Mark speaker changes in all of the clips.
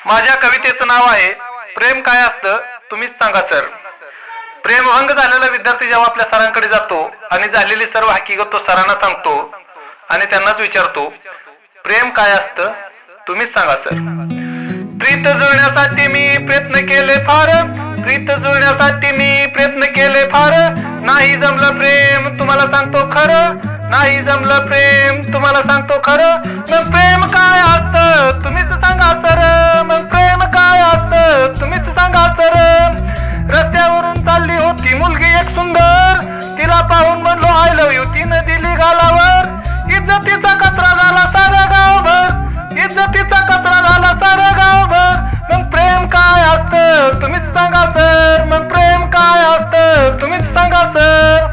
Speaker 1: माझ्या कवितेचं नाव आहे प्रेम काय असतं तुम्हीच सांगा सर. प्रेमभंग झालेला विद्यार्थी जेव्हा आपल्या सरांकडे जातो आणि झालेली सर्व हकीकत तो सरांना सांगतो आणि त्यांनाच विचारतो प्रेम काय असतं तुम्हीच सांगा सर. प्रीत जुळण्यासाठी मी प्रयत्न केले फार, प्रीत जुळण्यासाठी मी प्रयत्न केले फार, नाही जमलं प्रेम तुम्हाला सांगतो खरं, नाही जमलं प्रेम तुम्हाला सांगतो खरं. मग प्रेम काय असतं तुम्हीच सांगा सर, मग प्रेम काय असतं तुम्हीच सांगा सर. रस्त्यावरून चालली होती मुलगी एक सुंदर, तिला पाहून म्हणलो आय लव्ह यू, तिनं दिली गालावर. इज्जतीचा कचरा झाला सारा गावभर, इज्जतीचा कचरा झाला सारा गावभर. मग प्रेम काय असतं तुम्हीच सांगा सर, मग प्रेम काय असतं तुम्हीच सांगा सर.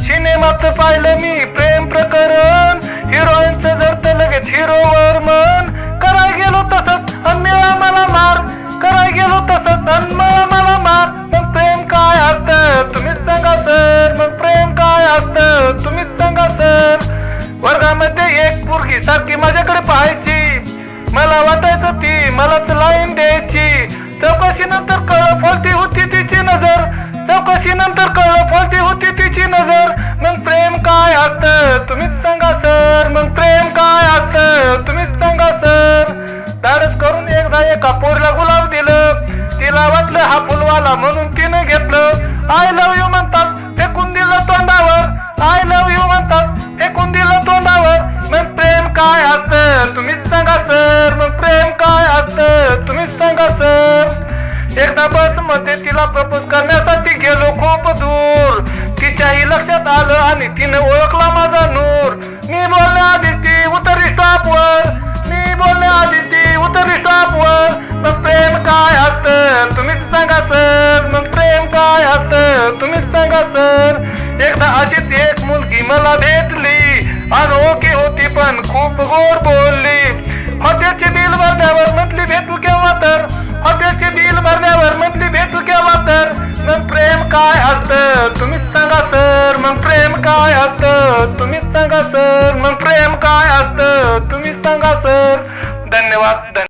Speaker 1: सिनेमात पाहिलं मी प्रेम प्रकरण, हिरोईनचं जरत लगेच हिरोवर मन. कराय गेलो तसंच अन मिळा मला मार, कराय गेलो तसंच अन मला मार. मग प्रेम काय असतं तुम्हीच सांगा सर, मग प्रेम काय असतं तुम्हीच सांगा सर. वर्गामध्ये एक पोरगी सारखी माझ्याकडे पाहायची, मला वाटायचं ती मलाच लाईन द्यायची. चौकशी नंतर कळलं फलती होती तिची नजर, चौकशी नंतर कळलं फलती होती तिची नजर. मग प्रेम काय असतं तुम्हीच सांगा सर, मग प्रेम काय असतं तुम्हीच सांगा सर. धाडस करून एकदा एका पोरीला गुलाब दिलं, तिला वाटलं हा फुलवाला म्हणून तिने घेतलं. आय लव्ह यू म्हणतात फेकून दिलं तोंडावर, आय लव्ह यू म्हणतात फेकून दिलं तोंडावर. मग प्रेम काय असतं तुम्हीच सांगा सर, मग प्रेम काय असतं तुम्हीच सांगा सर. एकदा बस मध्ये तिला प्रपोज करण्यासाठी गेलो खूप दूर, तिच्याही लक्षात आलं आणि तिने ओळखला माझा नूर. मी बोलण्याआधी ती उतरली स्टॉपवर, मी बोलण्याआधी ती उतरली स्टॉपवर. मग प्रेम काय असतं तुम्हीच सांगा सर, मग प्रेम काय असतं तुम्हीच सांगा सर. एकदा अशीच एक मुलगी मला भेटली, अनोळखी होती पण खूप गोड बोलली. हॉटेलचे बिल भरण्यावर म्हटली भेटू केव्हा तर, हॉटेलचे बिल भरण्यावर म्हटली भेटू केव्हा तर. मग प्रेम काय असतं